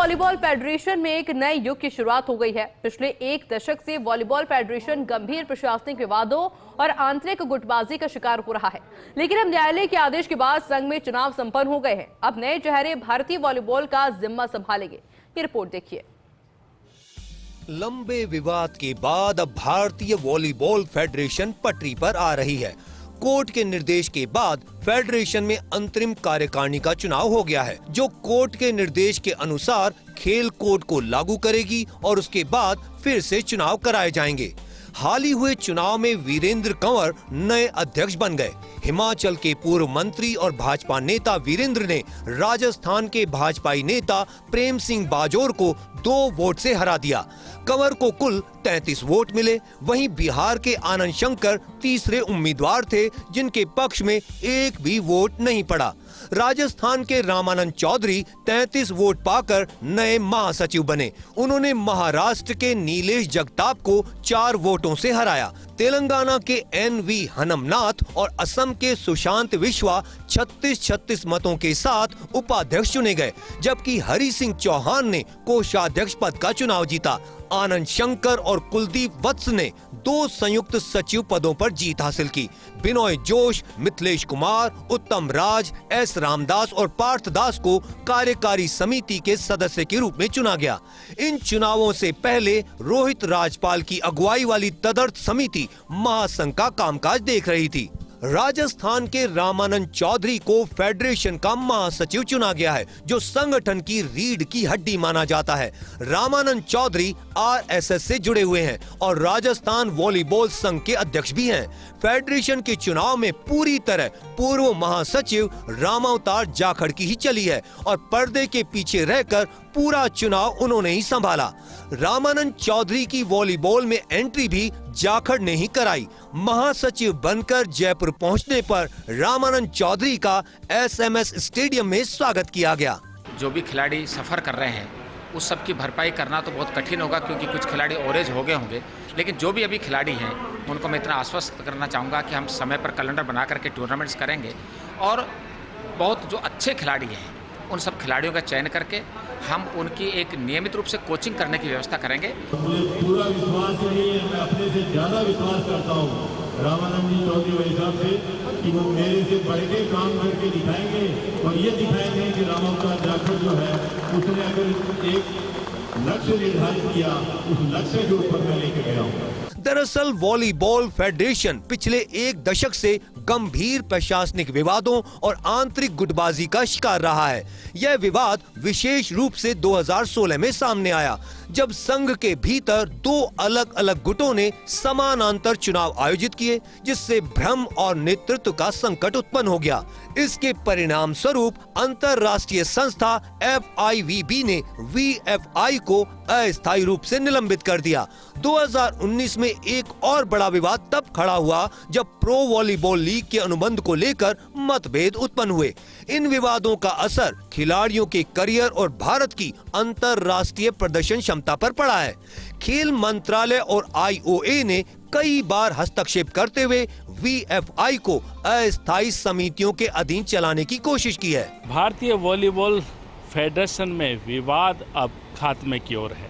Volleyball federation में एक नए युग की शुरुआत हो गई है। पिछले एक दशक से वॉलीबॉल फेडरेशन गंभीर प्रशासनिक विवादों और आंतरिक गुटबाजी का शिकार हो रहा है, लेकिन अब न्यायालय के आदेश के बाद संघ में चुनाव संपन्न हो गए हैं। अब नए चेहरे भारतीय वॉलीबॉल का जिम्मा संभालेंगे। ये रिपोर्ट देखिए। लंबे विवाद के बाद अब भारतीय वॉलीबॉल फेडरेशन पटरी पर आ रही है। कोर्ट के निर्देश के बाद फेडरेशन में अंतरिम कार्यकारिणी का चुनाव हो गया है, जो कोर्ट के निर्देश के अनुसार खेल कोड को लागू करेगी और उसके बाद फिर से चुनाव कराए जाएंगे। हाल ही हुए चुनाव में वीरेंद्र कंवर नए अध्यक्ष बन गए। हिमाचल के पूर्व मंत्री और भाजपा नेता वीरेंद्र ने राजस्थान के भाजपाई नेता प्रेम सिंह बाजोर को 2 वोट से हरा दिया। कंवर को कुल 33 वोट मिले। वहीं बिहार के आनंद शंकर तीसरे उम्मीदवार थे, जिनके पक्ष में एक भी वोट नहीं पड़ा। राजस्थान के रामानंद चौधरी 33 वोट पाकर नए महासचिव बने। उन्होंने महाराष्ट्र के नीलेश जगताप को 4 वोटों से हराया। तेलंगाना के NV हनमनाथ और असम के सुशांत विश्वा 36 मतों के साथ उपाध्यक्ष चुने गए, जबकि हरि सिंह चौहान ने कोषाध्यक्ष पद का चुनाव जीता। आनंद शंकर और कुलदीप वत्स ने 2 संयुक्त सचिव पदों पर जीत हासिल की। बिनोय जोश, मिथिलेश कुमार, उत्तम राज, S रामदास और पार्थ दास को कार्यकारी समिति के सदस्य के रूप में चुना गया। इन चुनावों से पहले रोहित राजपाल की अगुवाई वाली तदर्थ समिति महासंघ का कामकाज देख रही थी। राजस्थान के रामानंद चौधरी को फेडरेशन का महासचिव चुना गया है, जो संगठन की रीढ़ की हड्डी माना जाता है। रामानंद चौधरी RSS से जुड़े हुए हैं और राजस्थान वॉलीबॉल संघ के अध्यक्ष भी हैं। फेडरेशन के चुनाव में पूरी तरह पूर्व महासचिव रामावतार जाखड़ की ही चली है और पर्दे के पीछे रहकर पूरा चुनाव उन्होंने ही संभाला। रामानंद चौधरी की वॉलीबॉल में एंट्री भी जाखड़ ने ही कराई। महासचिव बनकर जयपुर पहुंचने पर रामानंद चौधरी का SMS स्टेडियम में स्वागत किया गया। जो भी खिलाड़ी सफर कर रहे हैं उस सब की भरपाई करना तो बहुत कठिन होगा, क्योंकि कुछ खिलाड़ी ओवरेज हो गए होंगे, लेकिन जो भी अभी खिलाड़ी हैं उनको मैं इतना आश्वस्त करना चाहूँगा कि हम समय पर कैलेंडर बना करके टूर्नामेंट्स करेंगे और बहुत जो अच्छे खिलाड़ी हैं उन सब खिलाड़ियों का चयन करके हम उनकी एक नियमित रूप से कोचिंग करने की व्यवस्था करेंगे। मुझे पूरा विश्वास नहीं है, मैं अपने से ज़्यादा विश्वास करता हूँ रामानंद जी चौधरी के हिसाब से कि वो मेरे से बढ़ के काम करके दिखाएंगे और ये दिखाएंगे कि रामावतार जाखड़ जो है उसने अगर एक लक्ष्य निर्धारित किया, उस लक्ष्य के ऊपर मैं लेके गया हूँ। दरअसल वॉलीबॉल फेडरेशन पिछले एक दशक से गंभीर प्रशासनिक विवादों और आंतरिक गुटबाजी का शिकार रहा है। यह विवाद विशेष रूप से 2016 में सामने आया, जब संघ के भीतर 2 अलग अलग गुटों ने समानांतर चुनाव आयोजित किए, जिससे भ्रम और नेतृत्व का संकट उत्पन्न हो गया। इसके परिणाम स्वरूप अंतरराष्ट्रीय संस्था FIVB ने VFI को अस्थायी रूप से निलंबित कर दिया। 2019 में एक और बड़ा विवाद तब खड़ा हुआ जब प्रो वॉलीबॉल लीग के अनुबंध को लेकर मतभेद उत्पन्न हुए। इन विवादों का असर खिलाड़ियों के करियर और भारत की अंतरराष्ट्रीय प्रदर्शन क्षमता पर पड़ा है। खेल मंत्रालय और IOA ने कई बार हस्तक्षेप करते हुए VFI को अस्थायी समितियों के अधीन चलाने की कोशिश की है। भारतीय वॉलीबॉल फेडरेशन में विवाद अब खात्मे की ओर है।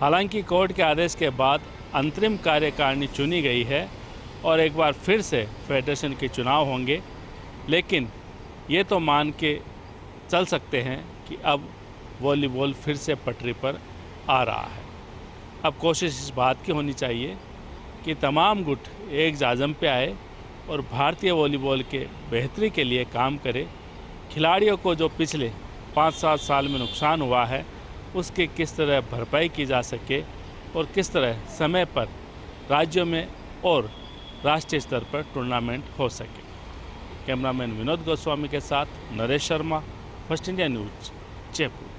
हालांकि कोर्ट के आदेश के बाद अंतरिम कार्यकारिणी चुनी गई है और एक बार फिर से फेडरेशन के चुनाव होंगे, लेकिन ये तो मान के चल सकते हैं कि अब वॉलीबॉल फिर से पटरी पर आ रहा है। अब कोशिश इस बात की होनी चाहिए कि तमाम गुट एक जाजम पे आए और भारतीय वॉलीबॉल के बेहतरी के लिए काम करे। खिलाड़ियों को जो पिछले 5-7 साल में नुकसान हुआ है उसकी किस तरह भरपाई की जा सके और किस तरह समय पर राज्यों में और राष्ट्रीय स्तर पर टूर्नामेंट हो सके। कैमरामैन विनोद गोस्वामी के साथ Naresh Sharma, first India news, Jaipur.